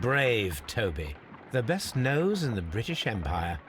Brave Toby, the best nose in the British Empire.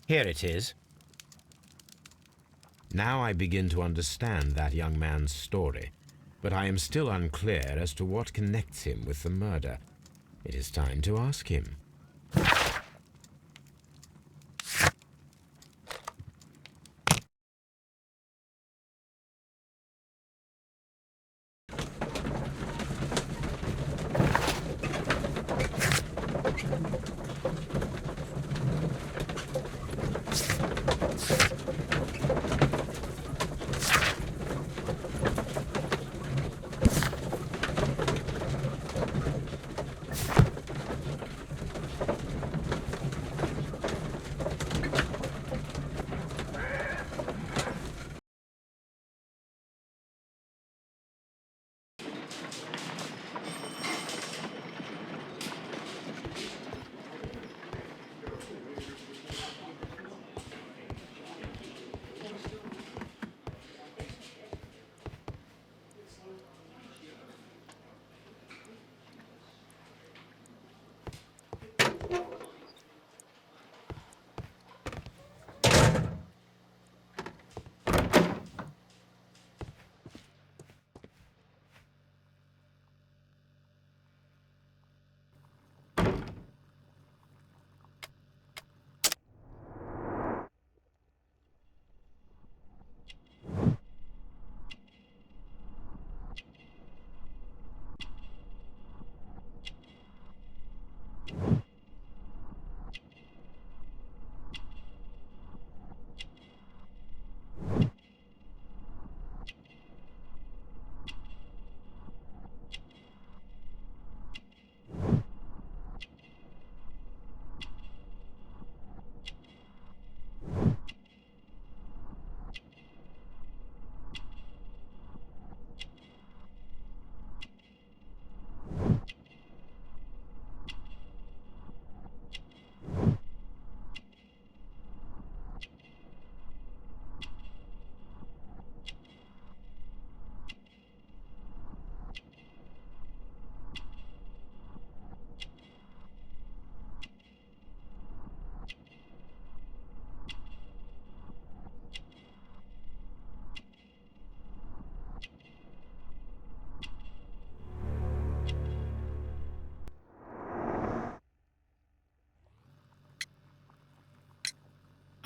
Here it is. Now I begin to understand that young man's story, but I am still unclear as to what connects him with the murder. It is time to ask him.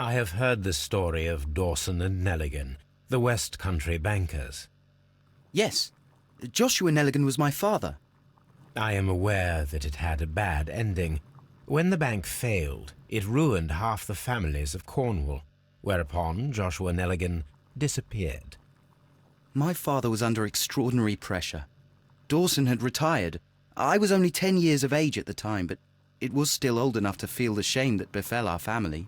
I have heard the story of Dawson and Nelligan, the West Country bankers. Yes, Joshua Nelligan was my father. I am aware that it had a bad ending. When the bank failed, it ruined half the families of Cornwall, whereupon Joshua Nelligan disappeared. My father was under extraordinary pressure. Dawson had retired. I was only 10 years of age at the time, but it was still old enough to feel the shame that befell our family.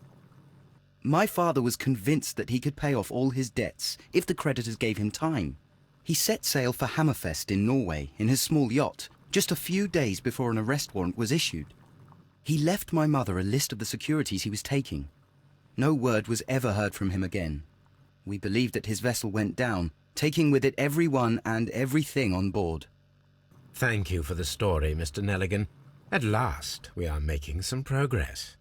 My father was convinced that he could pay off all his debts if the creditors gave him time. He set sail for Hammerfest in Norway in his small yacht just a few days before an arrest warrant was issued. He left my mother a list of the securities he was taking. No word was ever heard from him again. We believe that his vessel went down, taking with it everyone and everything on board. Thank you for the story, Mr. Nelligan. At last, we are making some progress.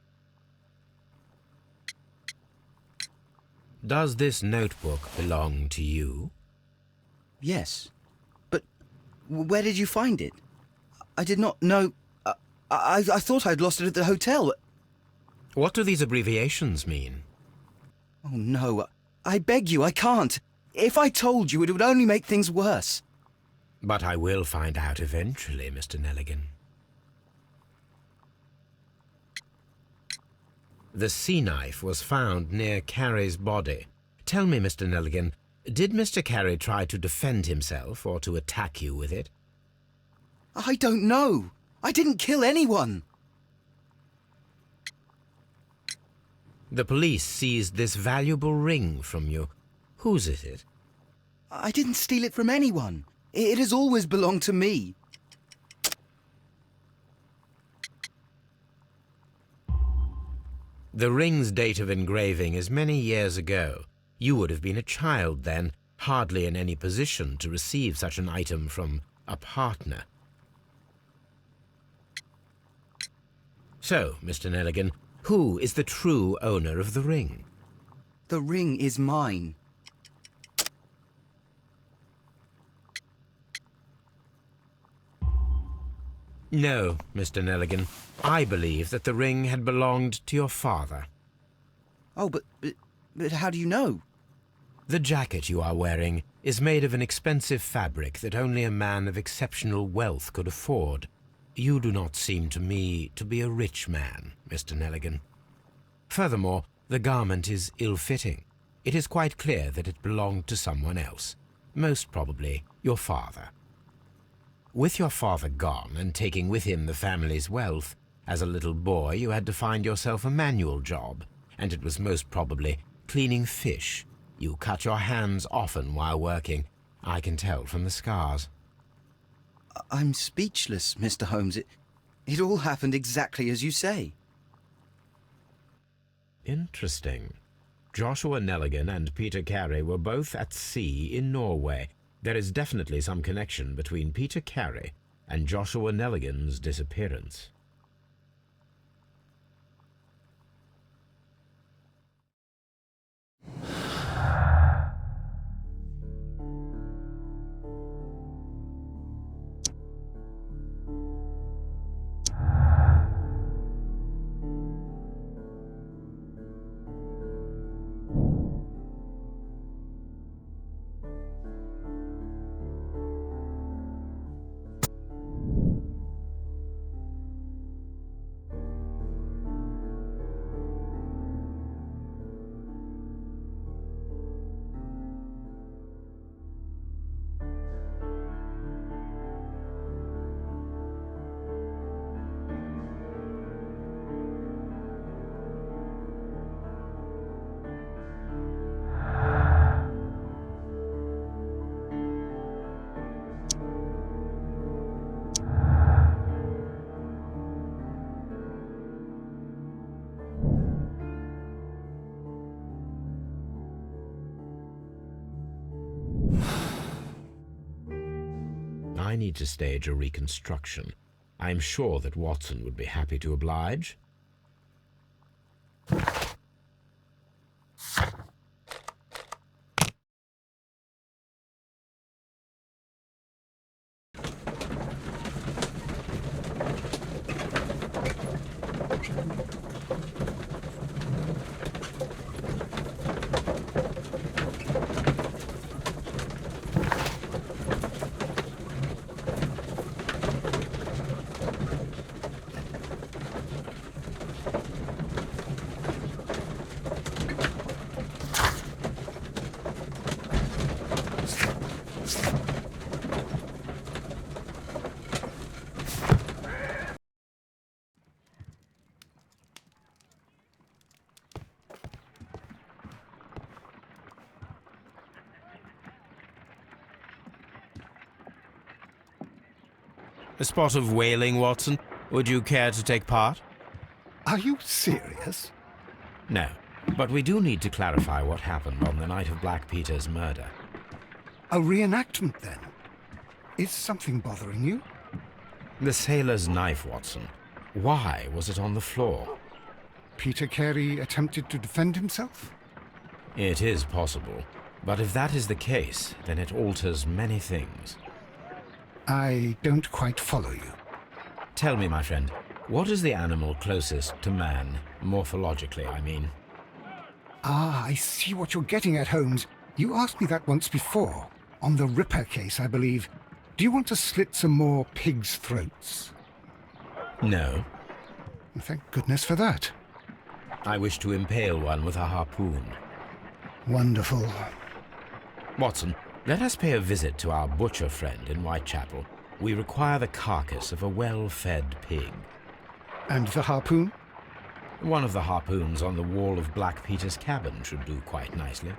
Does this notebook belong to you? Yes. But where did you find it? I did not know... I thought I'd lost it at the hotel. What do these abbreviations mean? Oh, no. I beg you, I can't. If I told you, it would only make things worse. But I will find out eventually, Mr. Nelligan. The sea knife was found near Carey's body. Tell me, Mr. Nelligan, did Mr. Carey try to defend himself or to attack you with it? I don't know. I didn't kill anyone. The police seized this valuable ring from you. Whose is it? I didn't steal it from anyone. It has always belonged to me. The ring's date of engraving is many years ago. You would have been a child then, hardly in any position to receive such an item from a partner. So, Mr. Nelligan, who is the true owner of the ring? The ring is mine. No, Mr. Nelligan. I believe that the ring had belonged to your father. Oh, but how do you know? The jacket you are wearing is made of an expensive fabric that only a man of exceptional wealth could afford. You do not seem to me to be a rich man, Mr. Nelligan. Furthermore, the garment is ill-fitting. It is quite clear that it belonged to someone else, most probably your father. With your father gone and taking with him the family's wealth, as a little boy you had to find yourself a manual job, and it was most probably cleaning fish. You cut your hands often while working. I can tell from the scars. I'm speechless, Mr. Holmes. It all happened exactly as you say. Interesting. Joshua Nelligan and Peter Carey were both at sea in Norway. There is definitely some connection between Peter Carey and Joshua Nelligan's disappearance. I need to stage a reconstruction. I'm sure that Watson would be happy to oblige. A spot of whaling, Watson. Would you care to take part? Are you serious? No, but we do need to clarify what happened on the night of Black Peter's murder. A reenactment, then? Is something bothering you? The sailor's knife, Watson. Why was it on the floor? Peter Carey attempted to defend himself? It is possible. But if that is the case, then it alters many things. I don't quite follow you. Tell me, my friend, what is the animal closest to man, morphologically, I mean? Ah, I see what you're getting at, Holmes. You asked me that once before. On the Ripper case, I believe. Do you want to slit some more pigs' throats? No. Thank goodness for that. I wish to impale one with a harpoon. Wonderful. Watson, let us pay a visit to our butcher friend in Whitechapel. We require the carcass of a well-fed pig. And the harpoon? One of the harpoons on the wall of Black Peter's cabin should do quite nicely.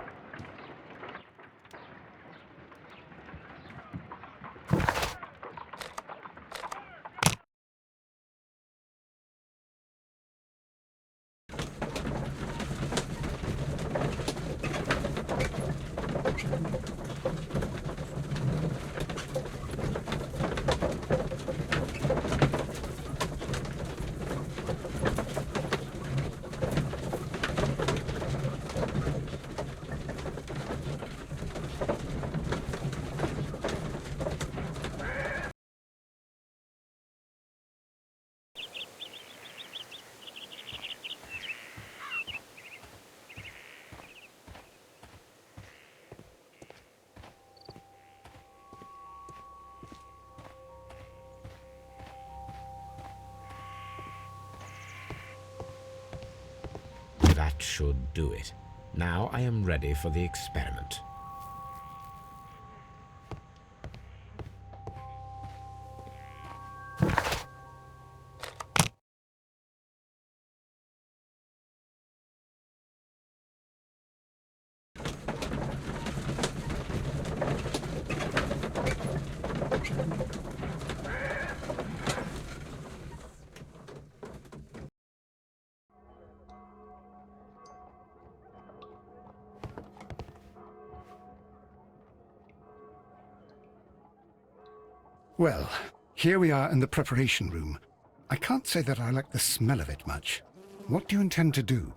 That should do it. Now I am ready for the experiment. Well, here we are in the preparation room. I can't say that I like the smell of it much. What do you intend to do?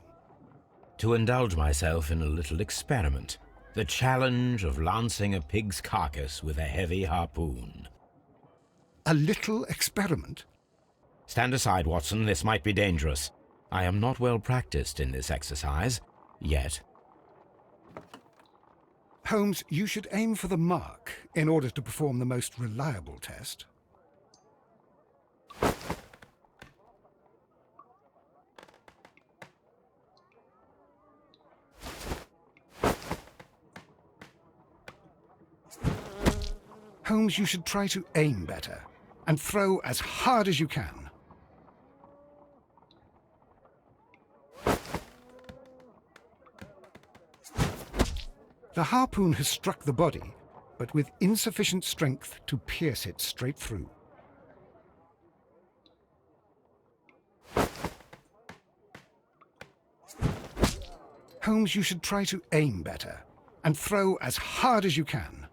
To indulge myself in a little experiment. The challenge of lancing a pig's carcass with a heavy harpoon. A little experiment? Stand aside, Watson. This might be dangerous. I am not well practiced in this exercise, yet. Holmes, you should aim for the mark in order to perform the most reliable test. Holmes, you should try to aim better and throw as hard as you can. The harpoon has struck the body, but with insufficient strength to pierce it straight through. Holmes, you should try to aim better and throw as hard as you can.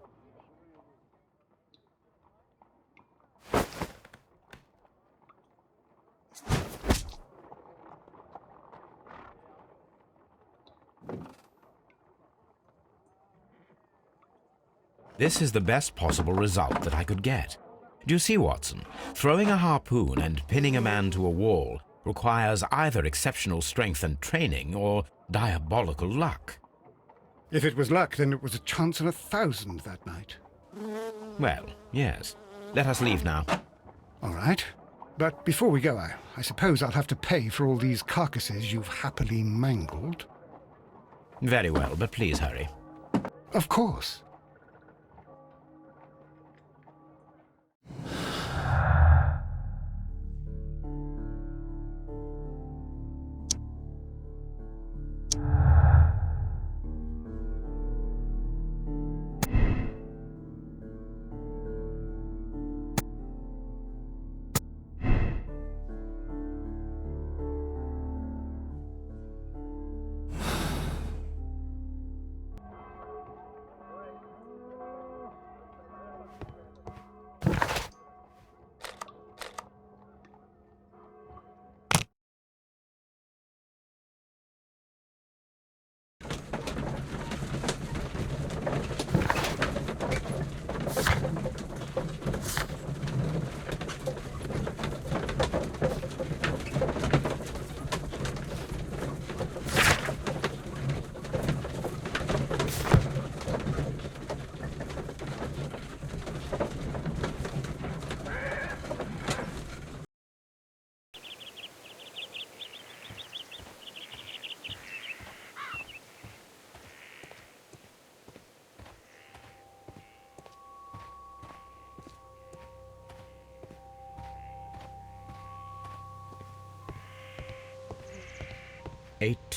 This is the best possible result that I could get. Do you see, Watson? Throwing a harpoon and pinning a man to a wall requires either exceptional strength and training or diabolical luck. If it was luck, then it was a chance in 1,000 that night. Well, yes. Let us leave now. All right. But before we go, I suppose I'll have to pay for all these carcasses you've happily mangled. Very well, but please hurry. Of course.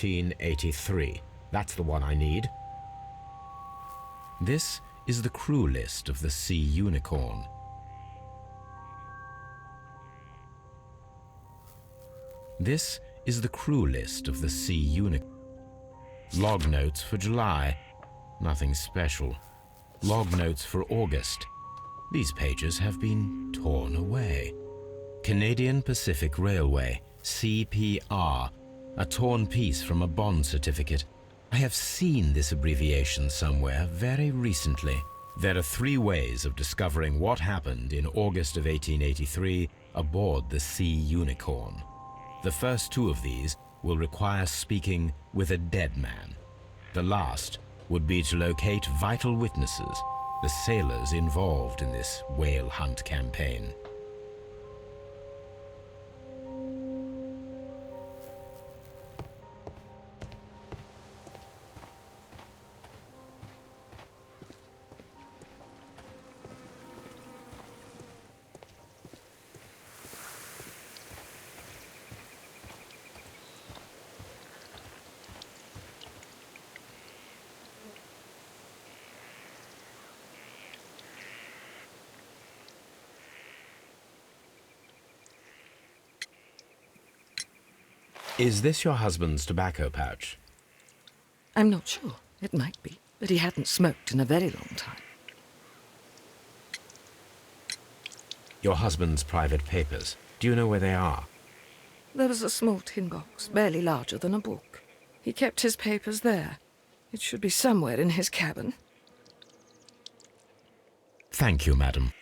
1883. That's the one I need. This is the crew list of the Sea Unicorn. This is the crew list of the Sea Unicorn. Log notes for July. Nothing special. Log notes for August. These pages have been torn away. Canadian Pacific Railway, CPR, a torn piece from a bond certificate. I have seen this abbreviation somewhere very recently. There are 3 ways of discovering what happened in August of 1883 aboard the Sea Unicorn. The first 2 of these will require speaking with a dead man. The last would be to locate vital witnesses, the sailors involved in this whale hunt campaign. Is this your husband's tobacco pouch? I'm not sure. It might be, but he hadn't smoked in a very long time. Your husband's private papers. Do you know where they are? There was a small tin box, barely larger than a book. He kept his papers there. It should be somewhere in his cabin. Thank you, madam.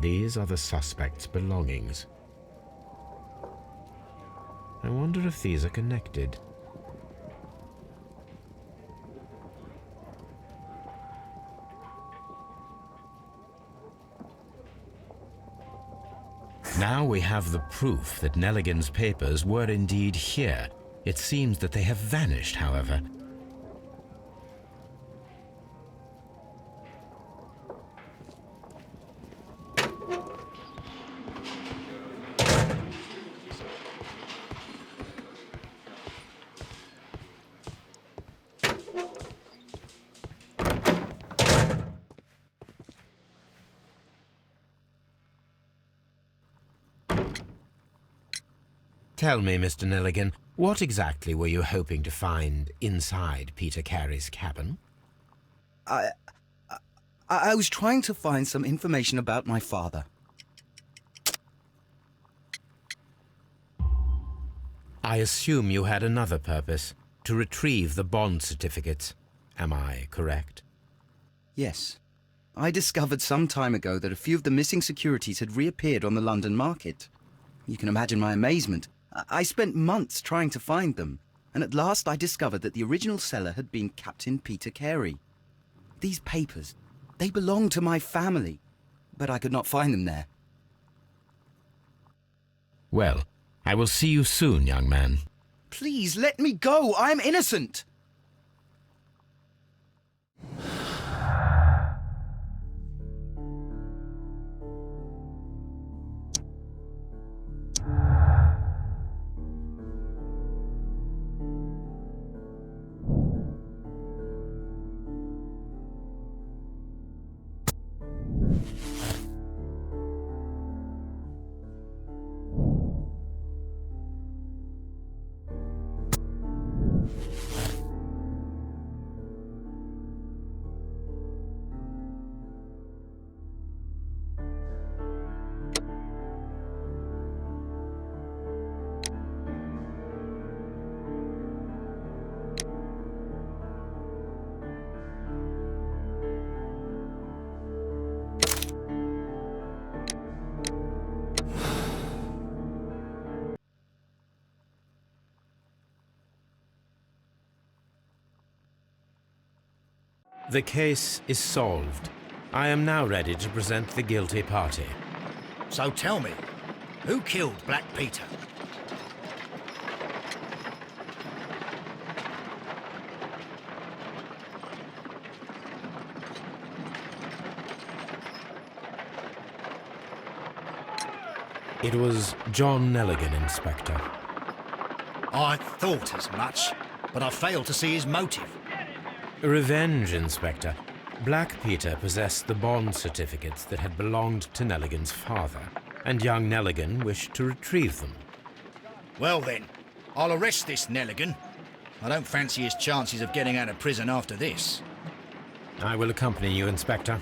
These are the suspect's belongings. I wonder if these are connected. Now we have the proof that Nelligan's papers were indeed here. It seems that they have vanished, however. Tell me, Mr. Nelligan, what exactly were you hoping to find inside Peter Carey's cabin? I was trying to find some information about my father. I assume you had another purpose, to retrieve the bond certificates. Am I correct? Yes. I discovered some time ago that a few of the missing securities had reappeared on the London market. You can imagine my amazement. I spent months trying to find them, and at last I discovered that the original seller had been Captain Peter Carey. These papers, they belonged to my family, but I could not find them there. Well, I will see you soon, young man. Please, let me go! I'm innocent! The case is solved. I am now ready to present the guilty party. So tell me, who killed Black Peter? It was John Nelligan, Inspector. I thought as much, but I failed to see his motive. Revenge, Inspector. Black Peter possessed the bond certificates that had belonged to Nelligan's father, and young Nelligan wished to retrieve them. Well then, I'll arrest this Nelligan. I don't fancy his chances of getting out of prison after this. I will accompany you, Inspector.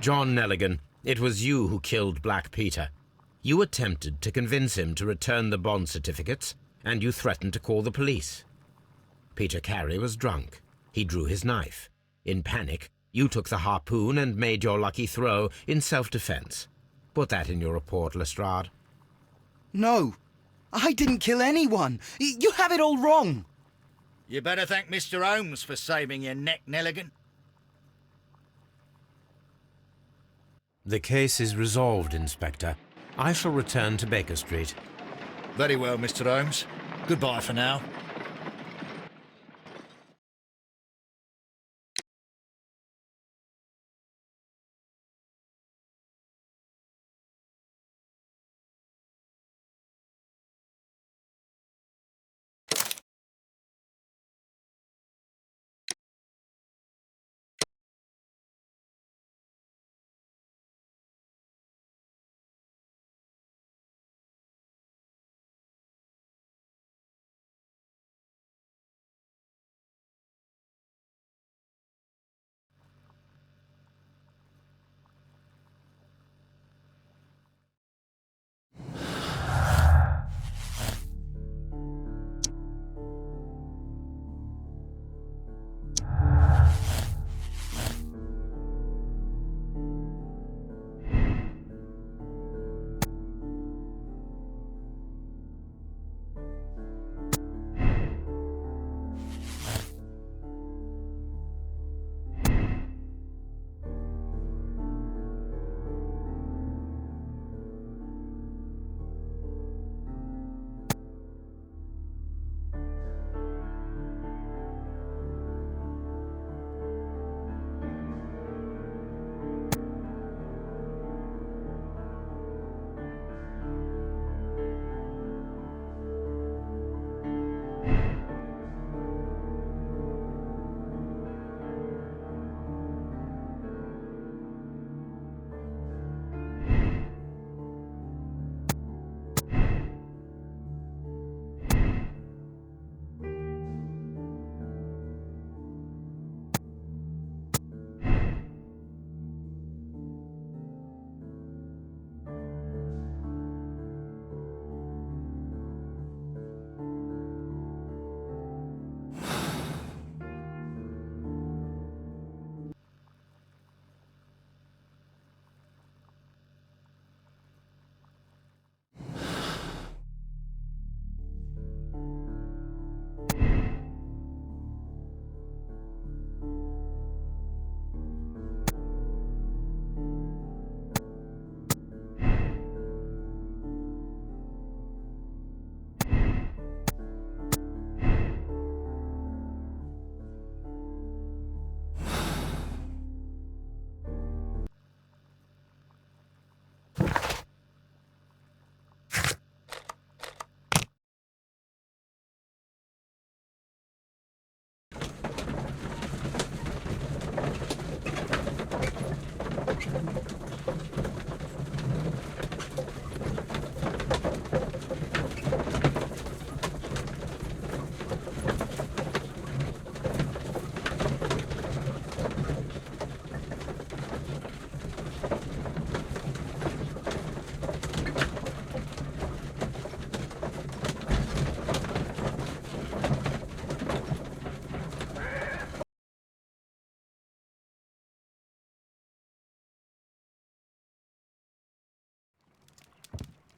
John Nelligan, it was you who killed Black Peter. You attempted to convince him to return the bond certificates, and you threatened to call the police. Peter Carey was drunk. He drew his knife. In panic, you took the harpoon and made your lucky throw in self-defense. Put that in your report, Lestrade. No, I didn't kill anyone. You have it all wrong. You better thank Mr. Holmes for saving your neck, Nelligan. The case is resolved, Inspector. I shall return to Baker Street. Very well, Mr. Holmes. Goodbye for now.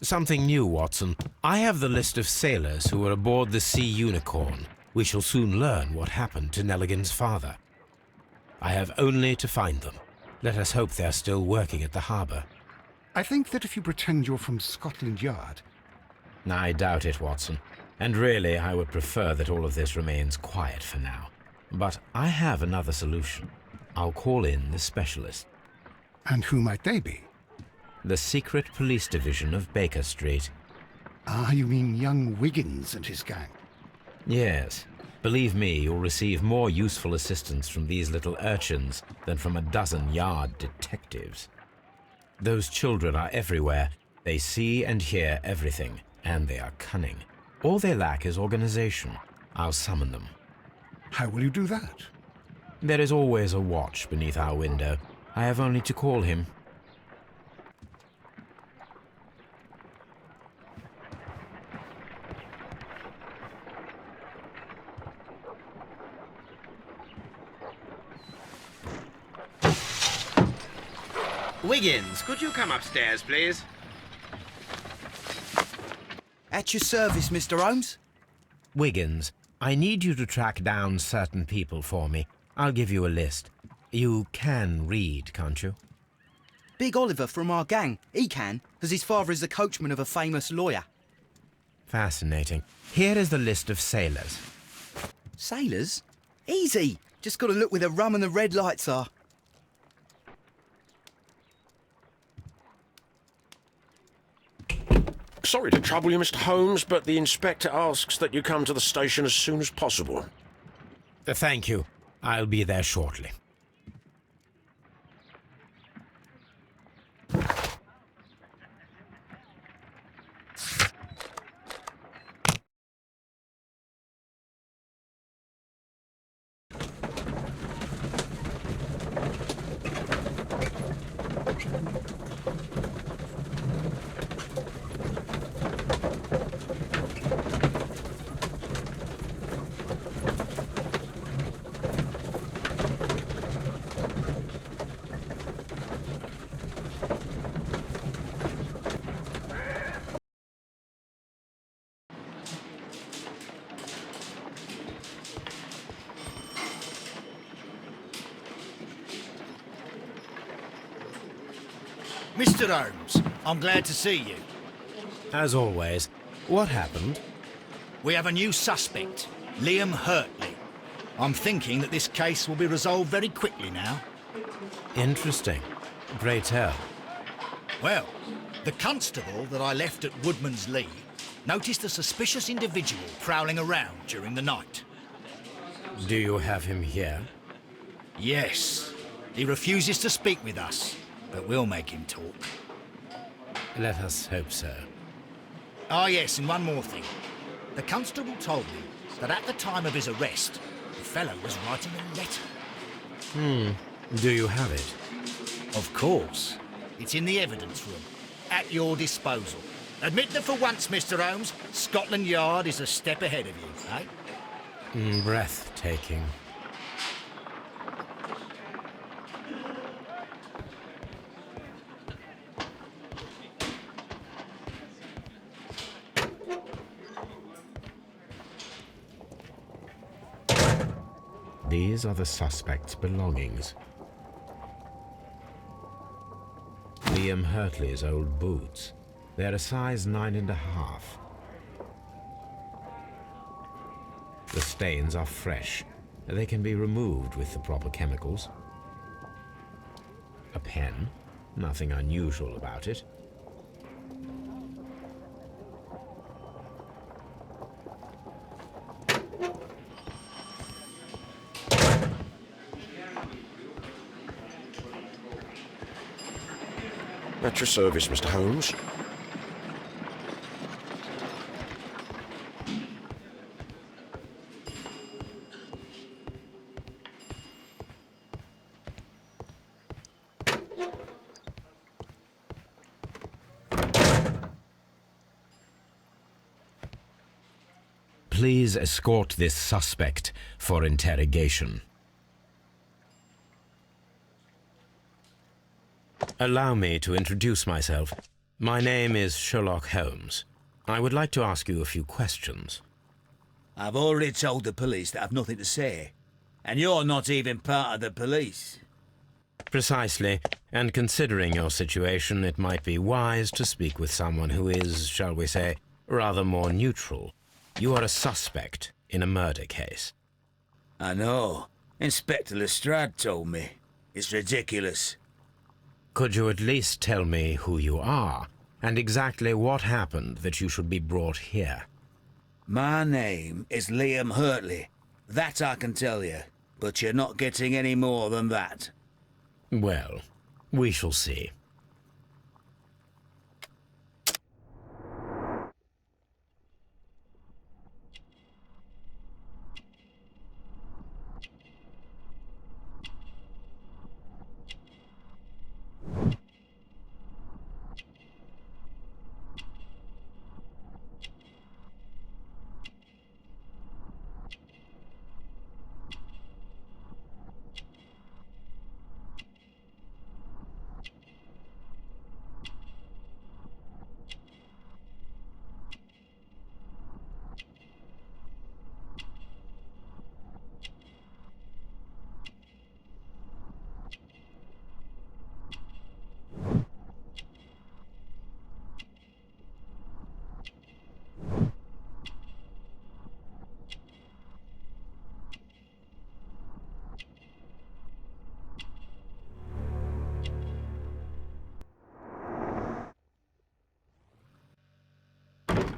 Something new, Watson. I have the list of sailors who were aboard the Sea Unicorn. We shall soon learn what happened to Nelligan's father. I have only to find them. Let us hope they're still working at the harbour. I think that if you pretend you're from Scotland Yard... I doubt it, Watson. And really, I would prefer that all of this remains quiet for now. But I have another solution. I'll call in the specialist. And who might they be? The secret police division of Baker Street. Ah, you mean young Wiggins and his gang? Yes. Believe me, you'll receive more useful assistance from these little urchins than from a dozen yard detectives. Those children are everywhere. They see and hear everything, and they are cunning. All they lack is organization. I'll summon them. How will you do that? There is always a watch beneath our window. I have only to call him. Wiggins, could you come upstairs, please? At your service, Mr. Holmes. Wiggins, I need you to track down certain people for me. I'll give you a list. You can read, can't you? Big Oliver from our gang. He can, as his father is the coachman of a famous lawyer. Fascinating. Here is the list of sailors. Sailors? Easy. Just got to look where the rum and the red lights are. Sorry to trouble you, Mr. Holmes, but the inspector asks that you come to the station as soon as possible. Thank you. I'll be there shortly. Mr. Holmes, I'm glad to see you. As always. What happened? We have a new suspect, Liam Hurtley. I'm thinking that this case will be resolved very quickly now. Interesting. Pray tell. Well, the constable that I left at Woodman's Lee noticed a suspicious individual prowling around during the night. Do you have him here? Yes. He refuses to speak with us, but we'll make him talk. Let us hope so. Ah, yes, and one more thing. The constable told me that at the time of his arrest, the fellow was writing a letter. Do you have it? Of course. It's in the evidence room, at your disposal. Admit that for once, Mr. Holmes, Scotland Yard is a step ahead of you, eh? Breathtaking. These are the suspect's belongings. Liam Hurtley's old boots. They're a size 9.5. The stains are fresh. They can be removed with the proper chemicals. A pen. Nothing unusual about it. At your service, Mr. Holmes. Please escort this suspect for interrogation. Allow me to introduce myself. My name is Sherlock Holmes. I would like to ask you a few questions. I've already told the police that I've nothing to say. And you're not even part of the police. Precisely, and considering your situation, it might be wise to speak with someone who is, shall we say, rather more neutral. You are a suspect in a murder case. I know. Inspector Lestrade told me. It's ridiculous. Could you at least tell me who you are, and exactly what happened that you should be brought here? My name is Liam Hurtley. That I can tell you. But you're not getting any more than that. Well, we shall see.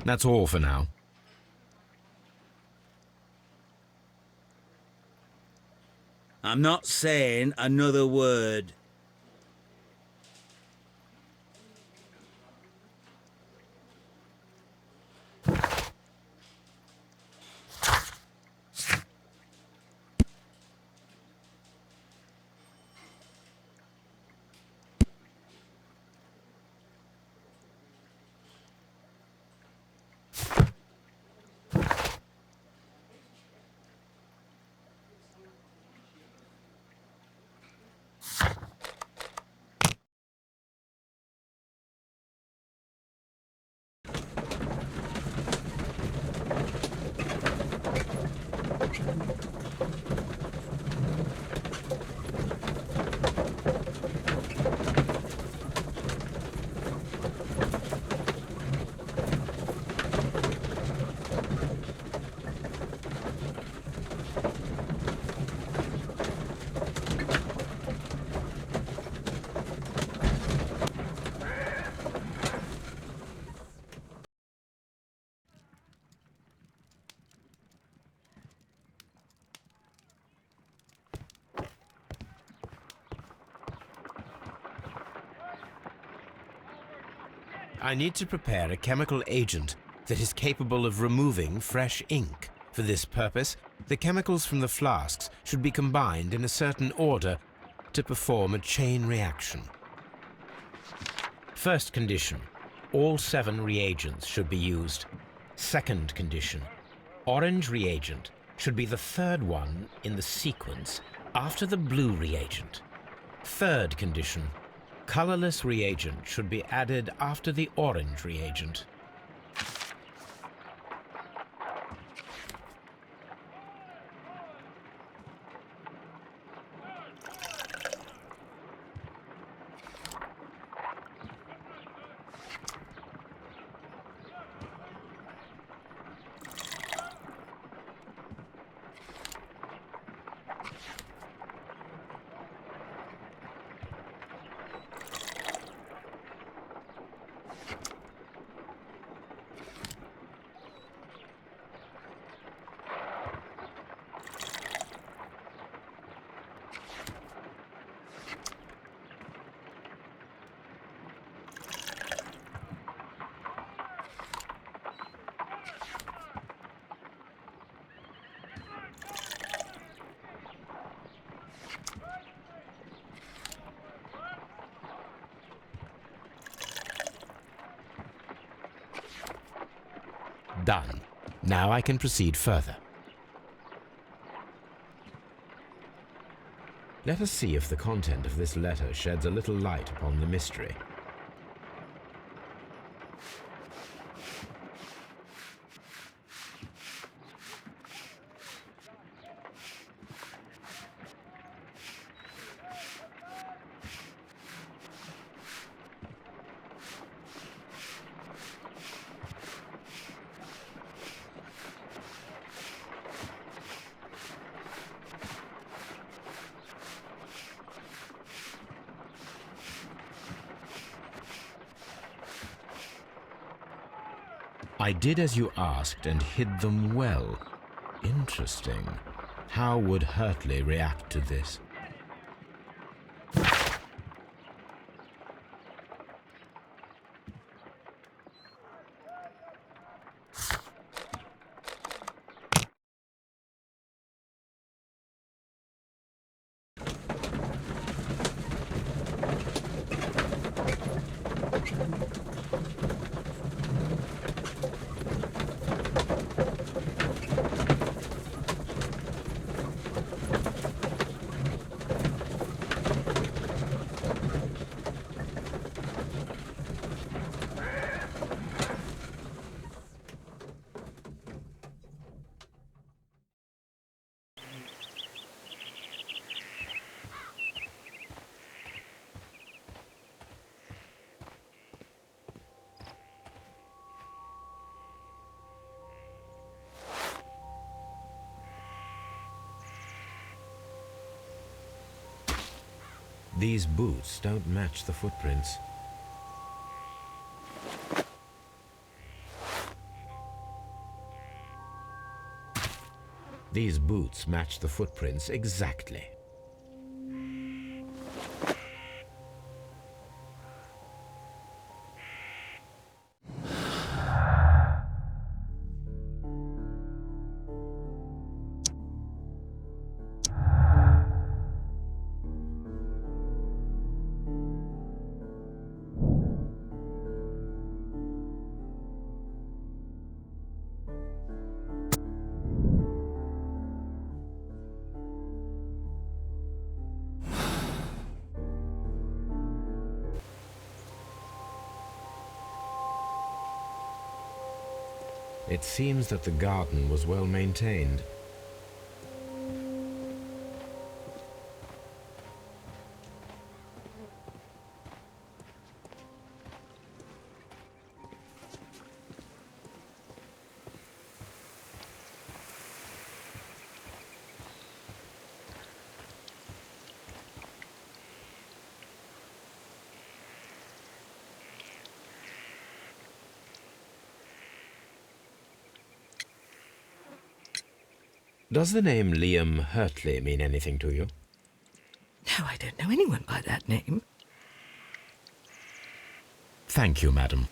That's all for now. I'm not saying another word. I need to prepare a chemical agent that is capable of removing fresh ink. For this purpose, the chemicals from the flasks should be combined in a certain order to perform a chain reaction. First condition, all 7 reagents should be used. Second condition, orange reagent should be the third one in the sequence after the blue reagent. Third condition, colorless reagent should be added after the orange reagent. Done. Now I can proceed further. Let us see if the content of this letter sheds a little light upon the mystery. I did as you asked and hid them well. Interesting. How would Hurtley react to this? These boots don't match the footprints. These boots match the footprints exactly. It seems that the garden was well maintained. Does the name Liam Hurtley mean anything to you? No, I don't know anyone by that name. Thank you, madam.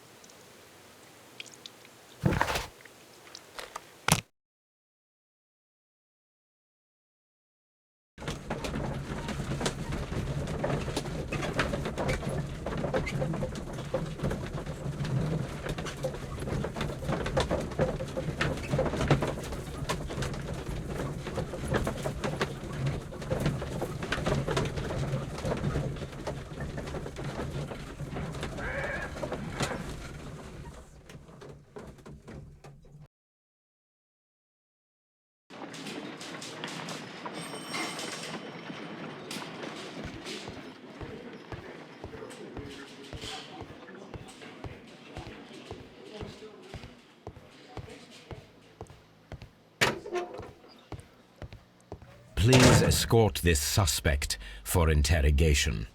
Please escort this suspect for interrogation.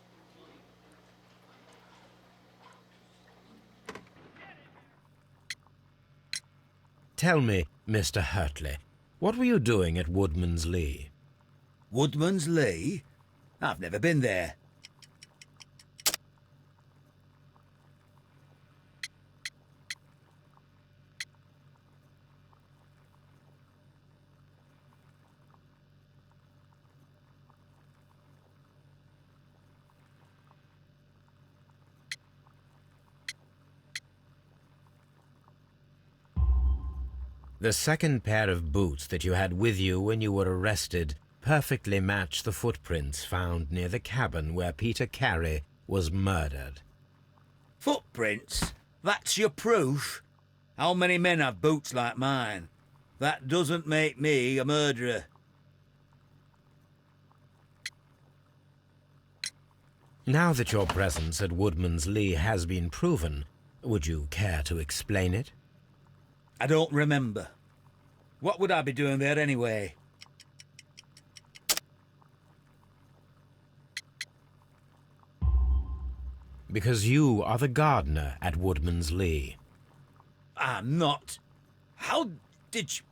Tell me, Mr. Hurtley, what were you doing at Woodman's Lee? Woodman's Lee? I've never been there. The second pair of boots that you had with you when you were arrested perfectly match the footprints found near the cabin where Peter Carey was murdered. Footprints? That's your proof? How many men have boots like mine? That doesn't make me a murderer. Now that your presence at Woodman's Lee has been proven, would you care to explain it? I don't remember. What would I be doing there anyway? Because you are the gardener at Woodman's Lee. I'm not. How did you...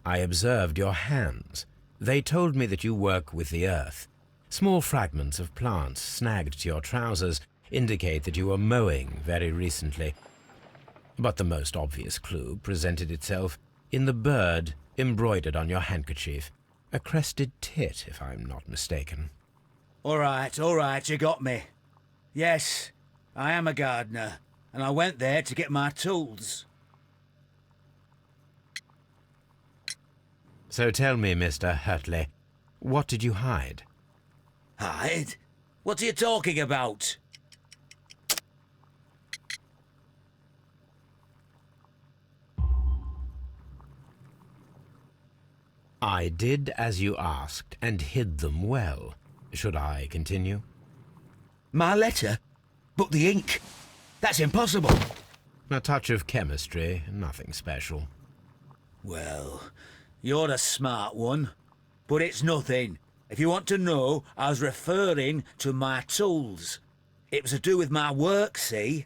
I observed your hands. They told me that you work with the earth. Small fragments of plants snagged to your trousers indicate that you were mowing very recently. But the most obvious clue presented itself in the bird embroidered on your handkerchief. A crested tit, if I'm not mistaken. All right, you got me. Yes, I am a gardener, and I went there to get my tools. So tell me, Mr. Hurtley, what did you hide? Hide? What are you talking about? I did as you asked, and hid them well. Should I continue? My letter? But the ink? That's impossible. A touch of chemistry, nothing special. Well, you're a smart one. But it's nothing. If you want to know, I was referring to my tools. It was to do with my work, see?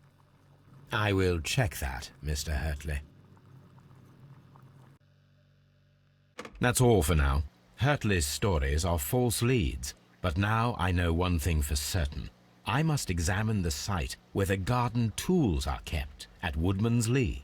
I will check that, Mr. Hurtley. That's all for now. Hurtley's stories are false leads, but now I know one thing for certain. I must examine the site where the garden tools are kept at Woodman's Lee.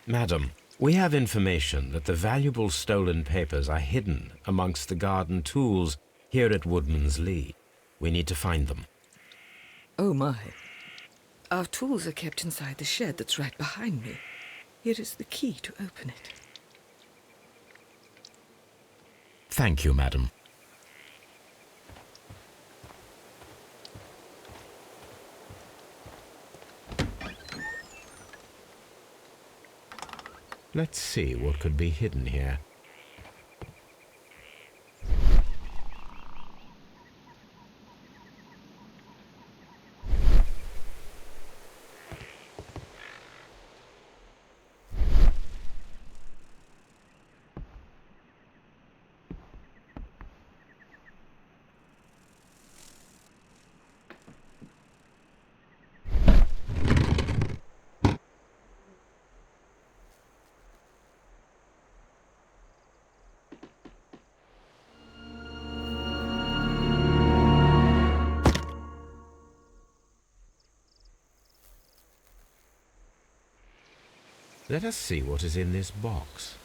Madam, we have information that the valuable stolen papers are hidden amongst the garden tools here at Woodman's Lee. We need to find them. Oh my. Our tools are kept inside the shed that's right behind me. Here is the key to open it. Thank you, madam. Let's see what could be hidden here. Let us see what is in this box.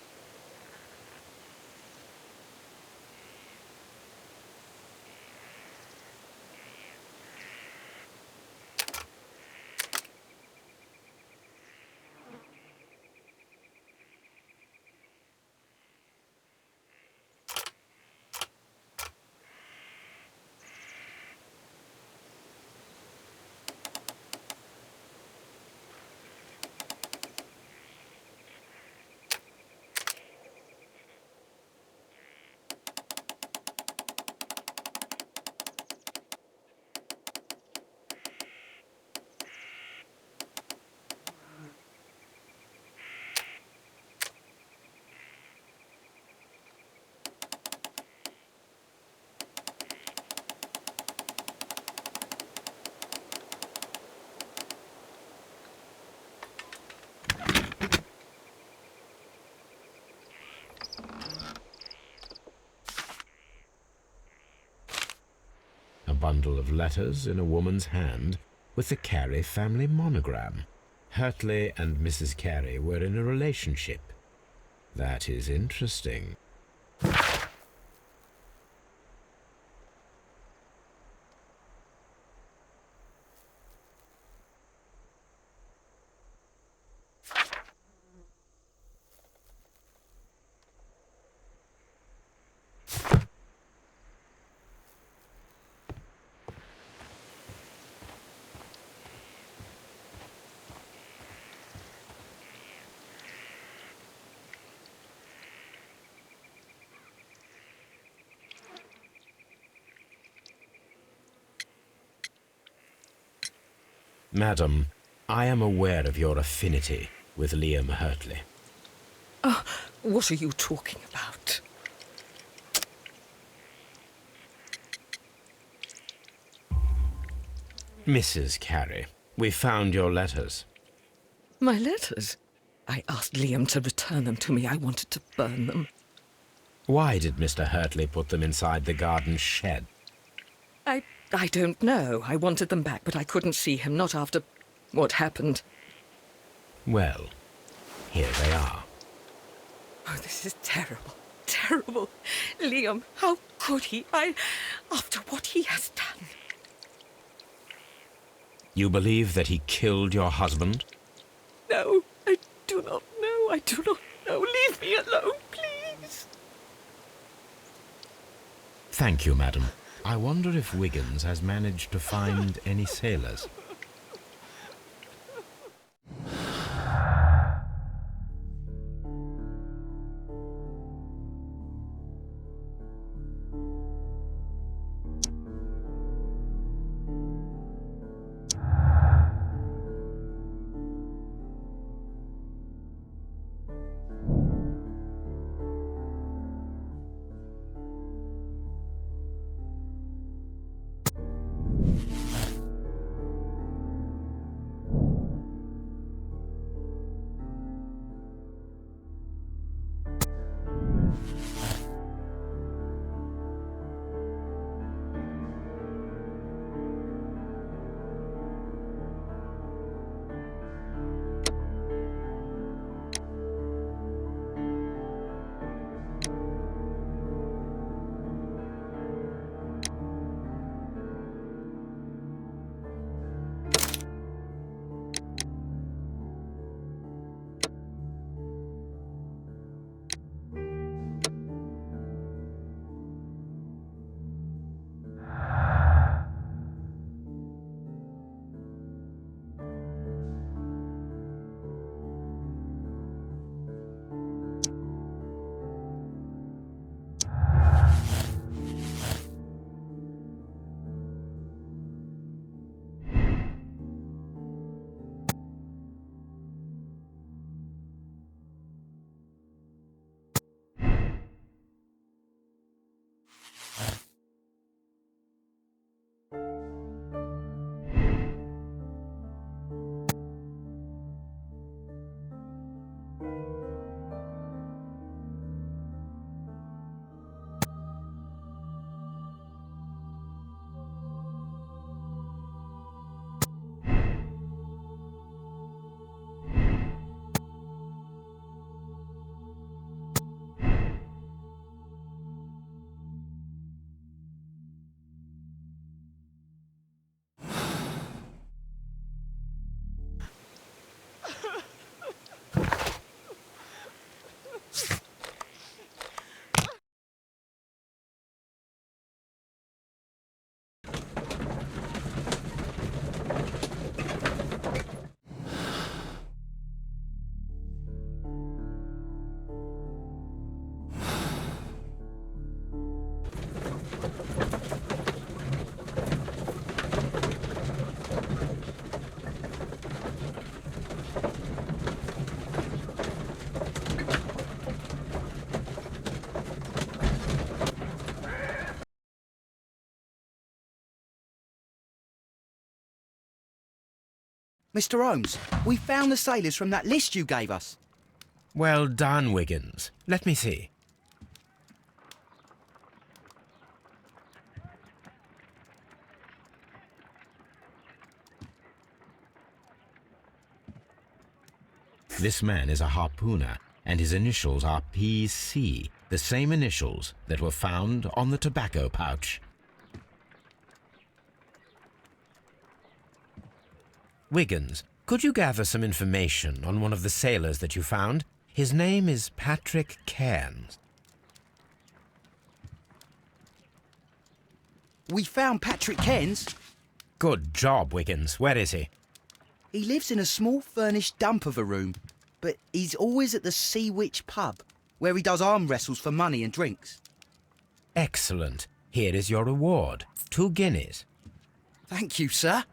Bundle of letters in a woman's hand with the Carey family monogram. Hurtley and Mrs. Carey were in a relationship. That is interesting. Madam, I am aware of your affinity with Liam Hurtley. Oh, what are you talking about? Mrs. Carey, we found your letters. My letters? I asked Liam to return them to me. I wanted to burn them. Why did Mr. Hurtley put them inside the garden shed? I don't know. I wanted them back, but I couldn't see him, not after what happened. Well, here they are. Oh, this is terrible. Terrible. Liam, how could he? After what he has done. You believe that he killed your husband? No, I do not know. I do not know. Leave me alone, please. Thank you, madam. I wonder if Wiggins has managed to find any sailors. Mr. Holmes, we found the sailors from that list you gave us. Well done, Wiggins. Let me see. This man is a harpooner and his initials are PC, the same initials that were found on the tobacco pouch. Wiggins, could you gather some information on one of the sailors that you found? His name is Patrick Cairns. We found Patrick Cairns. Good job, Wiggins. Where is he? He lives in a small furnished dump of a room, but he's always at the Sea Witch pub, where he does arm wrestles for money and drinks. Excellent. Here is your reward. 2 guineas. Thank you, sir.